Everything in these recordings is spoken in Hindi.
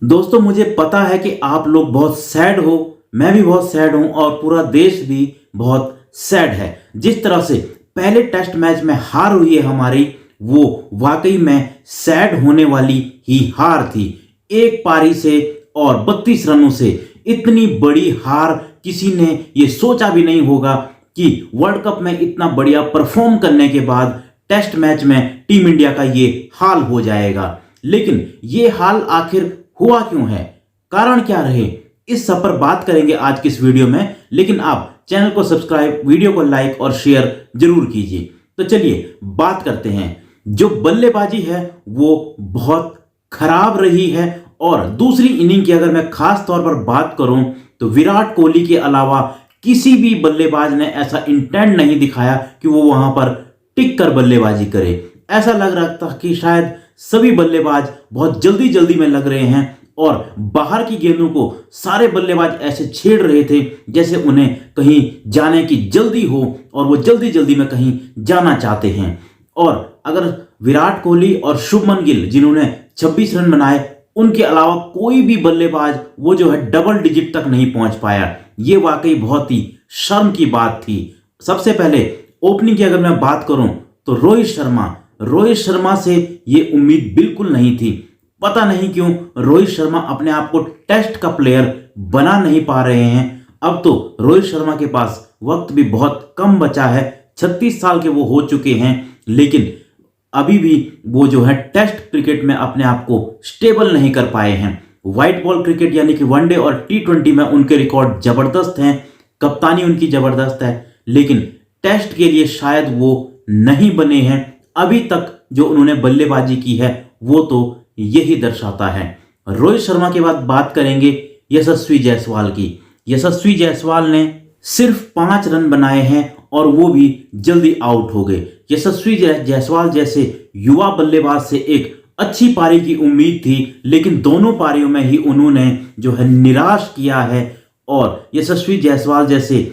दोस्तों मुझे पता है कि आप लोग बहुत सैड हो, मैं भी बहुत सैड हूं और पूरा देश भी बहुत सैड है। जिस तरह से पहले टेस्ट मैच में हार हुई है हमारी, वो वाकई में सैड होने वाली ही हार थी। एक पारी से और 32 रनों से इतनी बड़ी हार किसी ने ये सोचा भी नहीं होगा कि वर्ल्ड कप में इतना बढ़िया परफॉर्म करने के बाद टेस्ट मैच में टीम इंडिया का ये हाल हो जाएगा। लेकिन ये हाल आखिर हुआ क्यों है, कारण क्या रहे, इस सब पर बात करेंगे आज की इस वीडियो में। लेकिन आप चैनल को सब्सक्राइब, वीडियो को लाइक और शेयर जरूर कीजिए। तो चलिए बात करते हैं। जो बल्लेबाजी है वो बहुत खराब रही है और दूसरी इनिंग की अगर मैं खास तौर पर बात करूं तो विराट कोहली के अलावा किसी भी बल्लेबाज ने ऐसा इंटेंट नहीं दिखाया कि वो वहां पर टिक कर बल्लेबाजी करे। ऐसा लग रहा था कि शायद सभी बल्लेबाज बहुत जल्दी जल्दी में लग रहे हैं और बाहर की गेंदों को सारे बल्लेबाज ऐसे छेड़ रहे थे जैसे उन्हें कहीं जाने की जल्दी हो और वो जल्दी जल्दी में कहीं जाना चाहते हैं। और अगर विराट कोहली और शुभमन गिल जिन्होंने 26 रन बनाए, उनके अलावा कोई भी बल्लेबाज वो जो है डबल डिजिट तक नहीं पहुंच पाया। ये वाकई बहुत ही शर्म की बात थी। सबसे पहले ओपनिंग की अगर मैं बात करूं तो रोहित शर्मा से ये उम्मीद बिल्कुल नहीं थी। पता नहीं क्यों रोहित शर्मा अपने आप को टेस्ट का प्लेयर बना नहीं पा रहे हैं। अब तो रोहित शर्मा के पास वक्त भी बहुत कम बचा है, 36 साल के वो हो चुके हैं, लेकिन अभी भी वो जो है टेस्ट क्रिकेट में अपने आप को स्टेबल नहीं कर पाए हैं। व्हाइट बॉल क्रिकेट यानी कि वनडे और T20 में उनके रिकॉर्ड जबरदस्त हैं, कप्तानी उनकी जबरदस्त है, लेकिन टेस्ट के लिए शायद वो नहीं बने हैं। अभी तक जो उन्होंने बल्लेबाजी की है वो तो यही दर्शाता है। रोहित शर्मा के बाद बात करेंगे यशस्वी जायसवाल की। यशस्वी जायसवाल ने सिर्फ 5 रन बनाए हैं और वो भी जल्दी आउट हो गए। यशस्वी जायसवाल जैसे युवा बल्लेबाज से एक अच्छी पारी की उम्मीद थी, लेकिन दोनों पारियों में ही उन्होंने जो है निराश किया है। और यशस्वी जायसवाल जैसे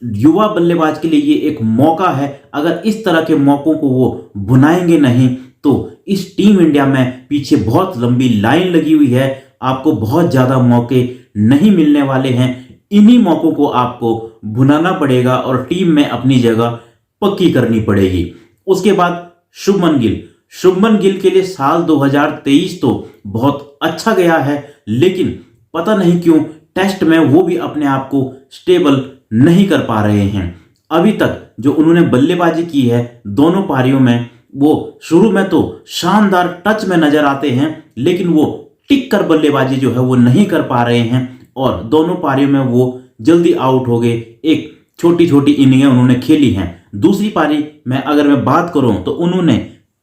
युवा बल्लेबाज के लिए ये एक मौका है। अगर इस तरह के मौकों को वो भुनाएंगे नहीं तो इस टीम इंडिया में पीछे बहुत लंबी लाइन लगी हुई है। आपको बहुत ज्यादा मौके नहीं मिलने वाले हैं। इन्हीं मौकों को आपको भुनाना पड़ेगा और टीम में अपनी जगह पक्की करनी पड़ेगी। उसके बाद शुभमन गिल के लिए साल 2023 तो बहुत अच्छा गया है, लेकिन पता नहीं क्यों टेस्ट में वो भी अपने आप को स्टेबल नहीं कर पा रहे हैं। अभी तक जो उन्होंने बल्लेबाजी की है दोनों पारियों में, वो शुरू में तो शानदार टच में नजर आते हैं, लेकिन वो टिक कर बल्लेबाजी जो है वो नहीं कर पा रहे हैं और दोनों पारियों में वो जल्दी आउट हो गए। एक छोटी छोटी इनिंगें उन्होंने खेली हैं। दूसरी पारी में अगर मैं बात करूं तो उन्होंने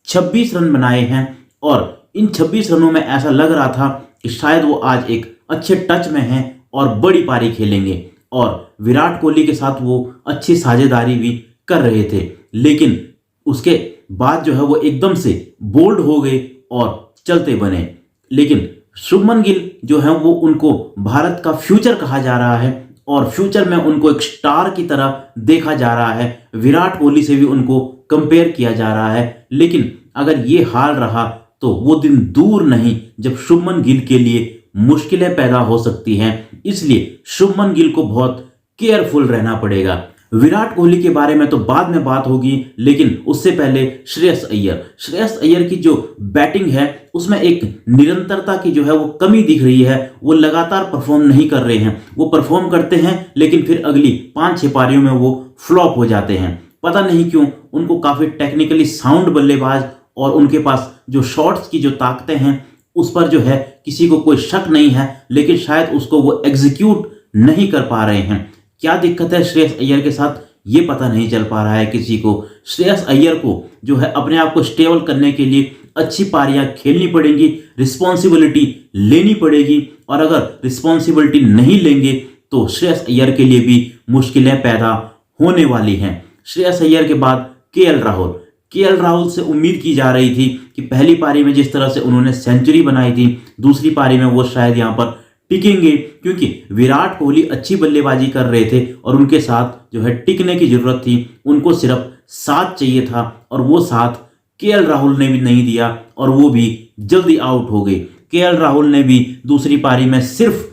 26 रन बनाए हैं और इन 26 रनों में ऐसा लग रहा था कि शायद वो आज एक अच्छे टच में हैं और बड़ी पारी खेलेंगे और विराट कोहली के साथ वो अच्छी साझेदारी भी कर रहे थे। लेकिन उसके बाद जो है वो एकदम से बोल्ड हो गए और चलते बने। लेकिन शुभमन गिल जो है वो उनको भारत का फ्यूचर कहा जा रहा है और फ्यूचर में उनको एक स्टार की तरह देखा जा रहा है। विराट कोहली से भी उनको कंपेयर किया जा रहा है। लेकिन अगर ये हाल रहा तो वो दिन दूर नहीं जब शुभमन गिल के लिए मुश्किलें पैदा हो सकती हैं। इसलिए शुभमन गिल को बहुत केयरफुल रहना पड़ेगा। विराट कोहली के बारे में तो बाद में बात होगी, लेकिन उससे पहले श्रेयस अय्यर की जो बैटिंग है उसमें एक निरंतरता की जो है वो कमी दिख रही है। वो लगातार परफॉर्म नहीं कर रहे हैं। वो परफॉर्म करते हैं लेकिन फिर अगली 5-6 पारियों में वो फ्लॉप हो जाते हैं। पता नहीं क्यों। उनको काफी टेक्निकली साउंड बल्लेबाज और उनके पास जो शॉट्स की जो ताकतें हैं उस पर जो है किसी को कोई शक नहीं है, लेकिन शायद उसको वो एग्जीक्यूट नहीं कर पा रहे हैं। क्या दिक्कत है श्रेयस अय्यर के साथ ये पता नहीं चल पा रहा है किसी को। श्रेयस अय्यर को जो है अपने आप को स्टेबल करने के लिए अच्छी पारियां खेलनी पड़ेंगी, रिस्पॉन्सिबिलिटी लेनी पड़ेगी और अगर रिस्पॉन्सिबिलिटी नहीं लेंगे तो श्रेयस अय्यर के लिए भी मुश्किलें पैदा होने वाली हैं। श्रेयस अय्यर के बाद केएल राहुल से उम्मीद की जा रही थी कि पहली पारी में जिस तरह से उन्होंने सेंचुरी बनाई थी, दूसरी पारी में वो शायद यहाँ पर टिकेंगे, क्योंकि विराट कोहली अच्छी बल्लेबाजी कर रहे थे और उनके साथ जो है टिकने की जरूरत थी। उनको सिर्फ साथ चाहिए था और वो साथ केएल राहुल ने भी नहीं दिया और वो भी जल्दी आउट हो गए। केएल राहुल ने भी दूसरी पारी में सिर्फ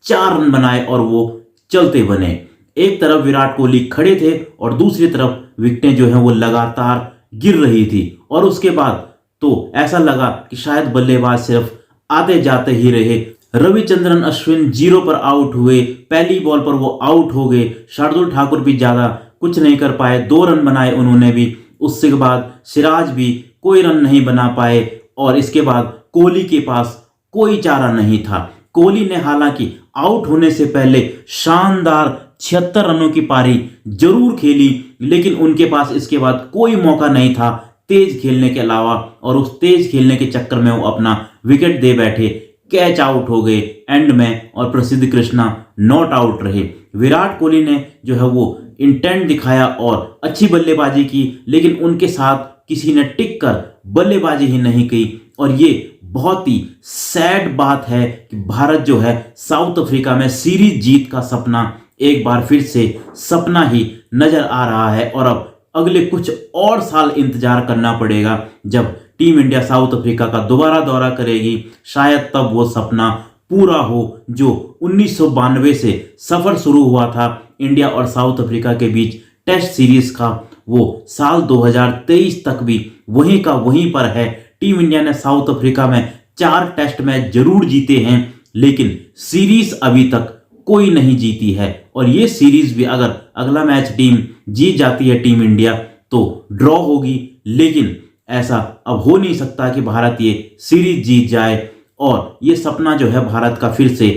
4 रन बनाए और वो चलते बने। एक तरफ विराट कोहली खड़े थे और दूसरी तरफ विकेटें जो हैं वो लगातार गिर रही थी और उसके बाद तो ऐसा लगा कि शायद बल्लेबाज सिर्फ आते जाते ही रहे। रविचंद्रन अश्विन 0 पर आउट हुए, पहली बॉल पर वो आउट हो गए। शार्दुल ठाकुर भी ज्यादा कुछ नहीं कर पाए, 2 रन बनाए उन्होंने भी। उसके बाद सिराज भी कोई रन नहीं बना पाए और इसके बाद कोहली के पास कोई चारा नहीं था। कोहली ने हालांकि आउट होने से पहले शानदार 76 रनों की पारी जरूर खेली, लेकिन उनके पास इसके बाद कोई मौका नहीं था तेज खेलने के अलावा, और उस तेज खेलने के चक्कर में वो अपना विकेट दे बैठे, कैच आउट हो गए एंड में और प्रसिद्ध कृष्णा नॉट आउट रहे। विराट कोहली ने जो है वो इंटेंट दिखाया और अच्छी बल्लेबाजी की, लेकिन उनके साथ किसी ने टिक कर बल्लेबाजी ही नहीं की। और ये बहुत ही सैड बात है कि भारत जो है साउथ अफ्रीका में सीरीज जीत का सपना एक बार फिर से सपना ही नजर आ रहा है और अब अगले कुछ और साल इंतजार करना पड़ेगा जब टीम इंडिया साउथ अफ्रीका का दोबारा दौरा करेगी। शायद तब वो सपना पूरा हो जो 1992 से सफर शुरू हुआ था इंडिया और साउथ अफ्रीका के बीच टेस्ट सीरीज का, वो साल 2023 तक भी वहीं का वहीं पर है। टीम इंडिया ने साउथ अफ्रीका में 4 टेस्ट मैच जरूर जीते हैं, लेकिन सीरीज अभी तक कोई नहीं जीती है। और ये सीरीज भी अगर अगला मैच टीम जीत जाती है टीम इंडिया तो ड्रॉ होगी, लेकिन ऐसा अब हो नहीं सकता कि भारत ये सीरीज जीत जाए और ये सपना जो है भारत का फिर से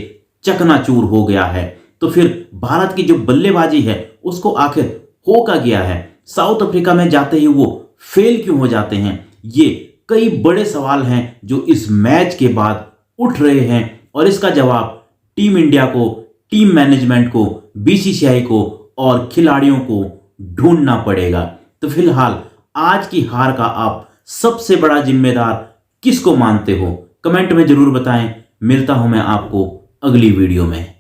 चकनाचूर हो गया है। तो फिर भारत की जो बल्लेबाजी है उसको आखिर हो क्या गया है? साउथ अफ्रीका में जाते ही वो फेल क्यों हो जाते हैं? ये कई बड़े सवाल हैं जो इस मैच के बाद उठ रहे हैं और इसका जवाब टीम इंडिया को, टीम मैनेजमेंट को, बीसीसीआई को और खिलाड़ियों को ढूंढना पड़ेगा। तो फिलहाल आज की हार का आप सबसे बड़ा जिम्मेदार किसको मानते हो? कमेंट में जरूर बताएं। मिलता हूं मैं आपको अगली वीडियो में।